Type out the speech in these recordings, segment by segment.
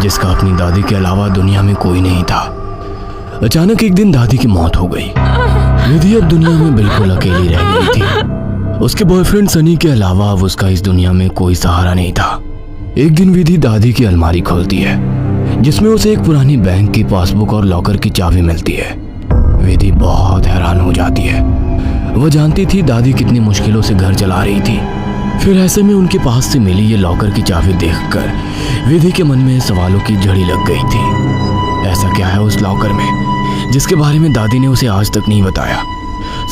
जिसका अपनी दादी के अलावा दुनिया में कोई नहीं था। अचानक एक दिन दादी की मौत हो गई। विधि अब दुनिया में बिल्कुल अकेली रह गई थी। उसके बॉयफ्रेंड सनी के अलावा अब उसका इस दुनिया में कोई सहारा नहीं था। एक दिन विधि दादी की अलमारी खोलती है जिसमें उसे एक पुरानी बैंक की पासबुक और लॉकर की चाबी मिलती है। विधि बहुत हैरान हो जाती है। वह जानती थी दादी कितनी मुश्किलों से घर चला रही थी। फिर ऐसे में उनके पास से मिली ये लॉकर की चाबी देखकर विधि के मन में सवालों की झड़ी लग गई थी। ऐसा क्या है उस लॉकर में जिसके बारे में दादी ने उसे आज तक नहीं बताया?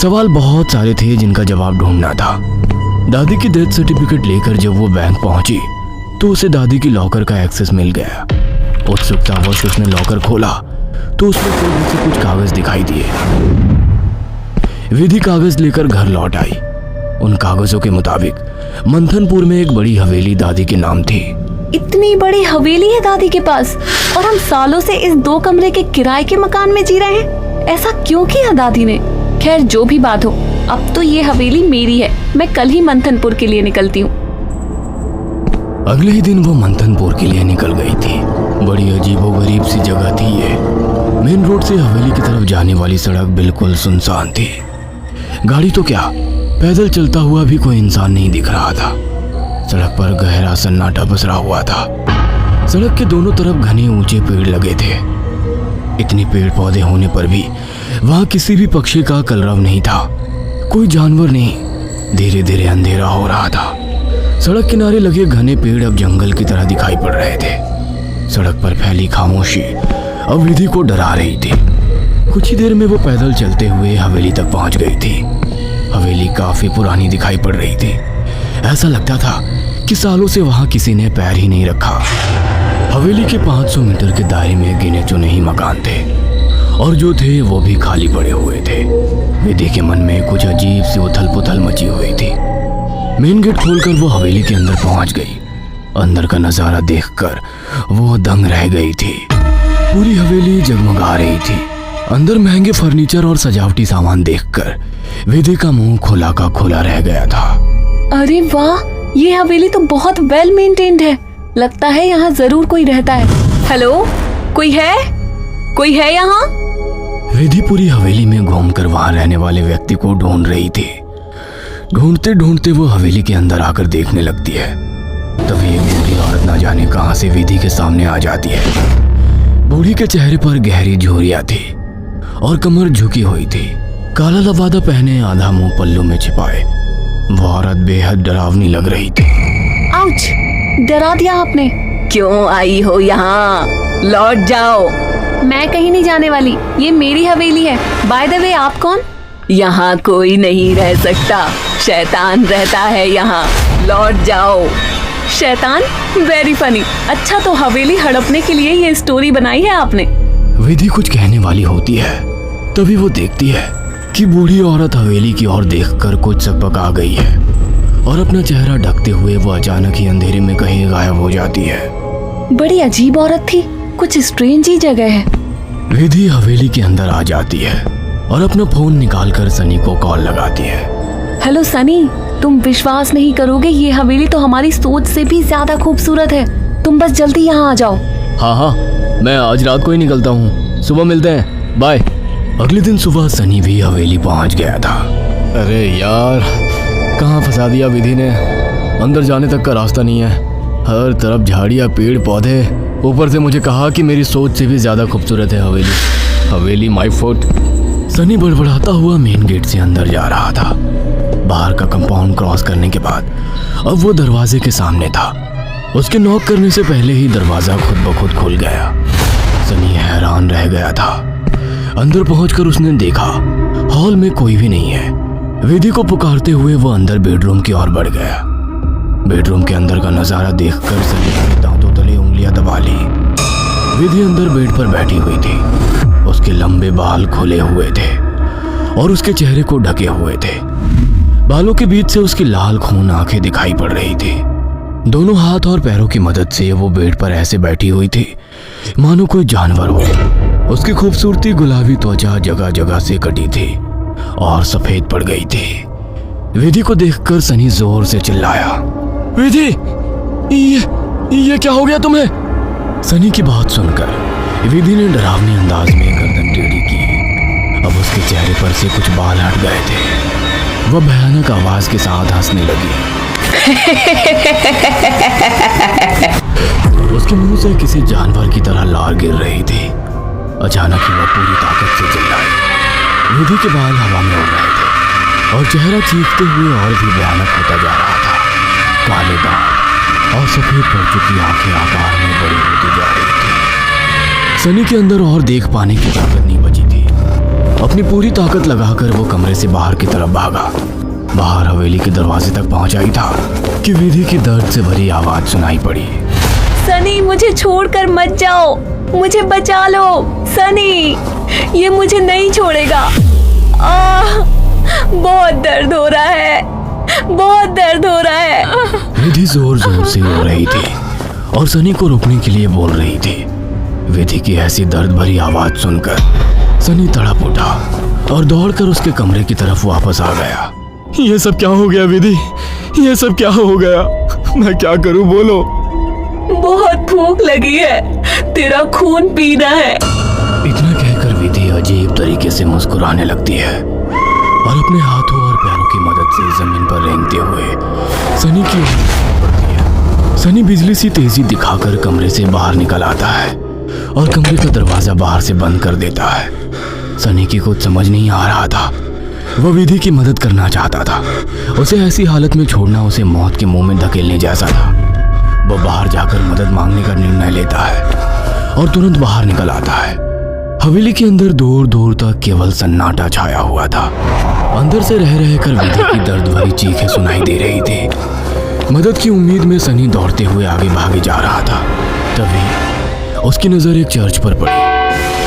सवाल बहुत सारे थे जिनका जवाब ढूंढना था। दादी की डेथ सर्टिफिकेट लेकर जब वो बैंक पहुंची तो उसे दादी की लॉकर का एक्सेस मिल गया। उत्सुकतावश उसने लॉकर खोला तो उसमें से कुछ कागज दिखाई दिए। विधि कागज लेकर घर लौट आई। उन कागजों के मुताबिक मंथनपुर में एक बड़ी हवेली दादी के नाम थी। इतनी बड़ी हवेली है दादी के पास और हम सालों से इस 2 कमरे के किराए के मकान में जी रहे हैं। ऐसा क्यों किया दादी ने? खैर जो भी बात हो, अब तो ये हवेली मेरी है। मैं कल ही मंथनपुर के लिए निकलती हूँ। अगले ही दिन वो मंथनपुर के लिए निकल गई थी। बड़ी अजीबोगरीब सी जगह थी ये। मेन रोड से हवेली की तरफ जाने वाली सड़क बिल्कुल सुनसान थी। गाड़ी तो क्या, पैदल चलता हुआ भी कोई इंसान नहीं दिख रहा था। सड़क पर गहरा सन्नाटा पसरा हुआ था। सड़क के दोनों तरफ घने ऊंचे पेड़ लगे थे। इतने पेड़ पौधे होने पर भी वहां किसी भी पक्षी का कलरव नहीं था। कोई जानवर नहीं। धीरे धीरे अंधेरा हो रहा था। सड़क किनारे लगे घने पेड़ अब जंगल की तरह दिखाई पड़ रहे थे। सड़क पर फैली खामोशी अब विधि को डरा रही थी। कुछ ही देर में वो पैदल चलते हुए हवेली तक पहुंच गई थी। हवेली काफी पुरानी दिखाई पड़ रही थी। ऐसा लगता था कि सालों से वहां किसी ने पैर ही नहीं रखा। हवेली के 500 मीटर के दायरे में गिने चुने ही मकान थे और जो थे वो भी खाली पड़े हुए थे। विधि के मन में कुछ अजीब सी उथल पुथल मची हुई थी। मेन गेट खोलकर वो हवेली के अंदर पहुंच गई। अंदर का नजारा देखकर वो दंग रह गई थी। पूरी हवेली जगमगा रही थी। अंदर महंगे फर्नीचर और सजावटी सामान देखकर विधि का मुंह खुला का खुला रह गया था। अरे वाह, ये हवेली तो बहुत वेल मेंटेन्ड है। लगता है यहाँ जरूर कोई रहता है। हेलो, कोई है? कोई है यहाँ? विधि पूरी हवेली में घूमकर वहां रहने वाले व्यक्ति को ढूंढ रही थी। ढूंढते ढूंढते वो हवेली के अंदर आकर देखने लगती है। तभी एक बूढ़ी औरत ना जाने कहां से विधि के सामने आ जाती है। बूढ़ी के चेहरे पर गहरी झुर्रियां थी और कमर झुकी हुई थी। काला लबादा पहने, आधा मुंह पल्लू में छिपाए। वो औरत बेहद डरावनी लग रही थी। आउच! डरा दिया आपने। क्यों आई हो यहाँ? लौट जाओ। मैं कहीं नहीं जाने वाली। ये मेरी हवेली है। बाय द वे, आप कौन? यहाँ कोई नहीं रह सकता। शैतान रहता है यहाँ। लौट जाओ। शैतान? Very funny. अच्छा, तो हवेली हड़पने के लिए ये स्टोरी बनाई है आपने? विधि कुछ कहने वाली होती है, तभी वो देखती है कि बूढ़ी औरत हवेली की ओर देखकर कुछ सकपक आ गई है और अपना चेहरा ढकते हुए वो अचानक ही अंधेरे में कहीं गायब हो जाती है। बड़ी अजीब औरत थी। कुछ स्ट्रेंज ही जगह है। विधि हवेली के अंदर आ जाती है और अपना फोन निकालकर सनी को कॉल लगाती है। हेलो सनी, तुम विश्वास नहीं करोगे, ये हवेली तो हमारी सोच से भी ज्यादा खूबसूरत है। तुम बस जल्दी यहाँ आ जाओ। हाँ, मैं आज रात को ही निकलता हूँ। सुबह मिलते हैं, बाय। अगले दिन सुबह सनी भी हवेली पहुँच गया था। अरे यार, कहाँ फंसा दिया विधि ने। अंदर जाने तक का रास्ता नहीं है। हर तरफ झाड़ियाँ, पेड़ पौधे। ऊपर से मुझे कहा कि मेरी सोच से भी ज्यादा खूबसूरत है हवेली माय फुट। सनी बड़बड़ाता हुआ मेन गेट से अंदर जा रहा था। बाहर का कंपाउंड क्रॉस करने के बाद अब वो दरवाजे के सामने था। उसके नॉक करने से पहले ही दरवाजा खुद ब खुद खुल गया। सनी हैरान रह गया था। अंदर पहुंचकर उसने देखा हॉल में कोई भी नहीं है। विधि को पुकारते हुए वो अंदर बेडरूम की ओर बढ़ गया। बेडरूम के अंदर का नजारा देखकर सनी ने दांतों तले उंगलियां दबा ली। विधि अंदर बेड पर बैठी हुई थी। उसके लंबे बाल खुले हुए थे और उसके चेहरे को ढके हुए थे। बालों के बीच से उसकी लाल खून आंखें दिखाई पड़ रही थी। दोनों हाथ और पैरों की मदद से वो बेड पर ऐसे बैठी हुई थी मानो कोई जानवर हो। उसकी खूबसूरती गुलाबी त्वचा जगह जगह से कटी थी और सफेद पड़ गई थी। विधि को देखकर सनी जोर से चिल्लाया, विधि, ये क्या हो गया तुम्हें? सनी की बात सुनकर विधि ने डरावने अंदाज में गर्दन टेढ़ी की। अब उसके चेहरे पर से कुछ बाल हट गए थे। वह भयानक आवाज के साथ हंसने लगी। उसके मुंह से किसी जानवर की तरह लार गिर रही थी। अचानक ही वह पूरी ताकत से चिल्लाई। विधि के बाल हवा में उड़ रहे थे और चेहरा चीखते हुए और भी भयानक होता जा रहा था। काले दांत और सफेद पड़ चुकी आंखें आकार में बड़ी होती जा रही थी। सनी के अंदर और देख पाने की ताकत नहीं बची थी। अपनी पूरी ताकत लगाकर वो कमरे से बाहर की तरफ भागा। बाहर हवेली के दरवाजे तक पहुंचा ही था कि विधि की दर्द से भरी आवाज सुनाई पड़ी। सनी, मुझे छोड़कर मत जाओ, मुझे बचा लो। सनी, ये मुझे नहीं छोड़ेगा। बहुत दर्द हो रहा है, बहुत दर्द हो रहा है। विधि जोर जोर से रो रही थी और सनी को रुकने के लिए बोल रही थी। विधि की ऐसी दर्द भरी आवाज सुनकर सनी तड़प उठा और दौड़कर उसके कमरे की तरफ वापस आ गया। ये सब क्या हो गया विधि? ये सब क्या हो गया? मैं क्या करूं, बोलो। बहुत भूख लगी है, तेरा खून पीना है। इतना कहकर विधि अजीब तरीके से मुस्कुराने लगती है और अपने हाथों और पैरों की मदद से जमीन पर रेंगते हुए सनी की ओर बढ़ती है। सनी बिजली सी तेजी दिखाकर कमरे से बाहर निकल आता है और कमरे का दरवाजा बाहर से बंद कर देता है। सनी की कुछ समझ नहीं आ रहा था। वह विधि की मदद करना चाहता था। उसे ऐसी हालत में छोड़ना उसे मौत के मुंह में धकेलने जैसा था। वह बाहर जाकर मदद मांगने का निर्णय लेता है और तुरंत बाहर निकल आता है। हवेली के अंदर दूर दूर तक केवल सन्नाटा छाया हुआ था। अंदर से रह रहकर विधि की दर्द भरी चीखें सुनाई दे रही थी। मदद की उम्मीद में सनी दौड़ते हुए आगे भागे जा रहा था। तभी उसकी नजर एक चर्च पर पड़ी।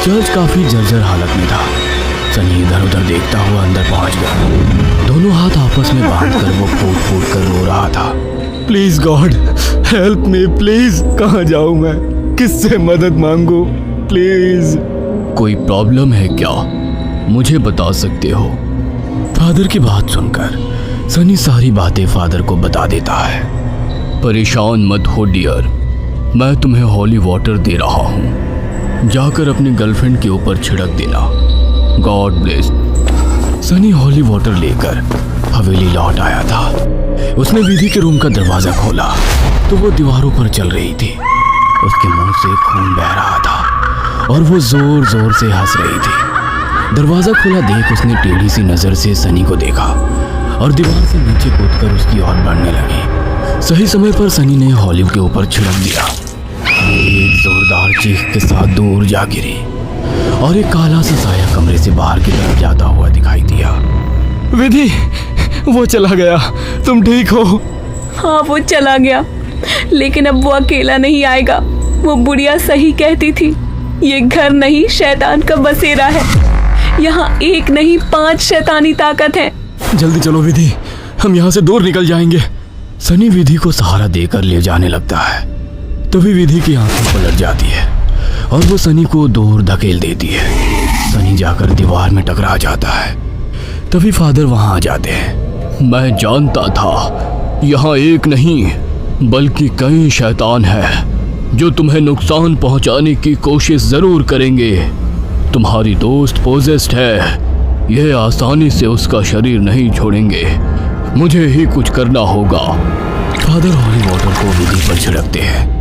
चर्च काफी जर्जर हालत में था। सनी इधर उधर देखता हुआ अंदर पहुंच गया। दोनों हाथ आपस में बांधकर वो फूट फूट कर रो रहा था। Please God help me, please. कहाँ जाऊं मैं? किससे मदद मांगू? प्लीज। कोई प्रॉब्लम है क्या? मुझे बता सकते हो? फादर की बात सुनकर सनी सारी बातें फादर को बता देता है। परेशान मत हो डियर, मैं तुम्हें हॉली वाटर दे रहा हूँ। जाकर अपनी गर्लफ्रेंड के ऊपर छिड़क देना। God bless. Sunny holy water लेकर हवेली लौट आया था। उसने विधि के रूम का दरवाजा खोला तो वो दीवारों पर चल रही थी। उसके मुंह से खून बह रहा था और वो जोर जोर से हंस रही थी। दरवाजा खुला देख उसने टेढ़ी सी नजर से सनी को देखा और दीवार से नीचे कूदकर उसकी ओर बढ़ने लगी। सही समय पर सनी ने हॉली के ऊपर छिड़क दिया। एक जोरदार चीख के साथ दूर जा गिरी और एक काला सा साया कमरे से बाहर की तरफ जाता हुआ दिखाई दिया। विधि, वो चला गया। तुम ठीक हो? हाँ, वो चला गया, लेकिन अब वो अकेला नहीं आएगा। वो बुढ़िया सही कहती थी, ये घर नहीं शैतान का बसेरा है। यहाँ एक नहीं 5 शैतानी ताकत है। जल्दी चलो विधि, हम यहाँ से दूर निकल जाएंगे। सनी विधि को सहारा देकर ले जाने लगता है। तभी विधि की आंखें पलट जाती है और वो सनी को दूर धकेल देती है। सनी जाकर दीवार में टकरा जाता है। तभी फादर वहां आ जाते हैं। मैं जानता था यहाँ एक नहीं बल्कि कई शैतान हैं जो तुम्हें नुकसान पहुंचाने की कोशिश जरूर करेंगे। तुम्हारी दोस्त पोजेस्ड है, यह आसानी से उसका शरीर नहीं छोड़ेंगे। मुझे ही कुछ करना होगा। फादर हॉली वाटर को विधि पर छिड़कते हैं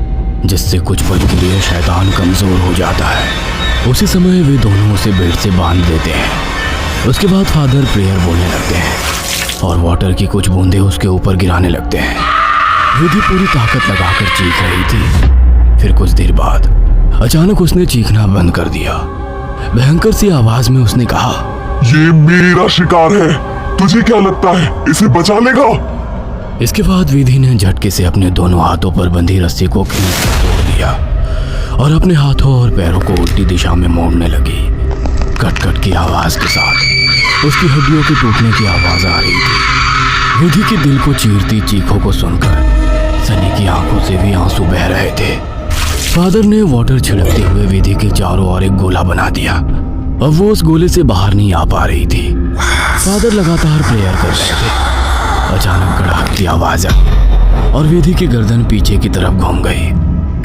जिससे कुछ पल के लिए शैतान कमजोर हो जाता है। उसी समय वे दोनों उसे बेड से बांध देते हैं। उसके बाद फादर प्रेयर बोलने लगते हैं और वाटर की कुछ बूंदें उसके ऊपर गिराने लगते हैं। विधि पूरी ताकत लगाकर चीख रही थी। फिर कुछ देर बाद अचानक उसने चीखना बंद कर दिया। भयंकर सी आवाज में उसने कहा, ये मेरा शिकार है, तुझे क्या लगता है इसे बचा लेगा? इसके बाद विधि ने झटके से अपने दोनों हाथों पर बंधी रस्सी को खींचकर तोड़ दिया और अपने हाथों और पैरों को उल्टी दिशा में मोड़ने लगी। कट कट की आवाज के साथ उसकी हड्डियों के टूटने की आवाज आ रही थी। विधि के दिल को चीरती चीखों को सुनकर सनी की आंखों से भी आंसू बह रहे थे। फादर ने वाटर छिड़कते हुए विधि के चारों ओर एक गोला बना दिया। अब वो उस गोले से बाहर नहीं आ पा रही थी। फादर लगातार प्रेयर कर रहे थे। अचानक कड़ाकती आवाज आई और विधि की गर्दन पीछे की तरफ घूम गई।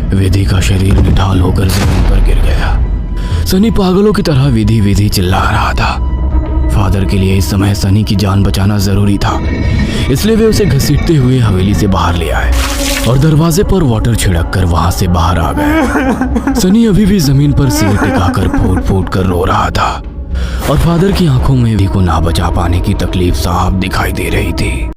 विधि का शरीर निढाल होकर जमीन पर गिर गया। सनी पागलों की तरह विधि विधि चिल्ला रहा था। फादर के लिए इस समय सनी की जान बचाना जरूरी था, इसलिए वे उसे घसीटते हुए हवेली से बाहर ले आए और दरवाजे पर वाटर छिड़क कर वहां से बाहर आ गए। सनी अभी भी जमीन पर सिर टिकाकर फूट फूट कर रो रहा था और फादर की आंखों में भी को ना बचा पाने की तकलीफ साफ दिखाई दे रही थी।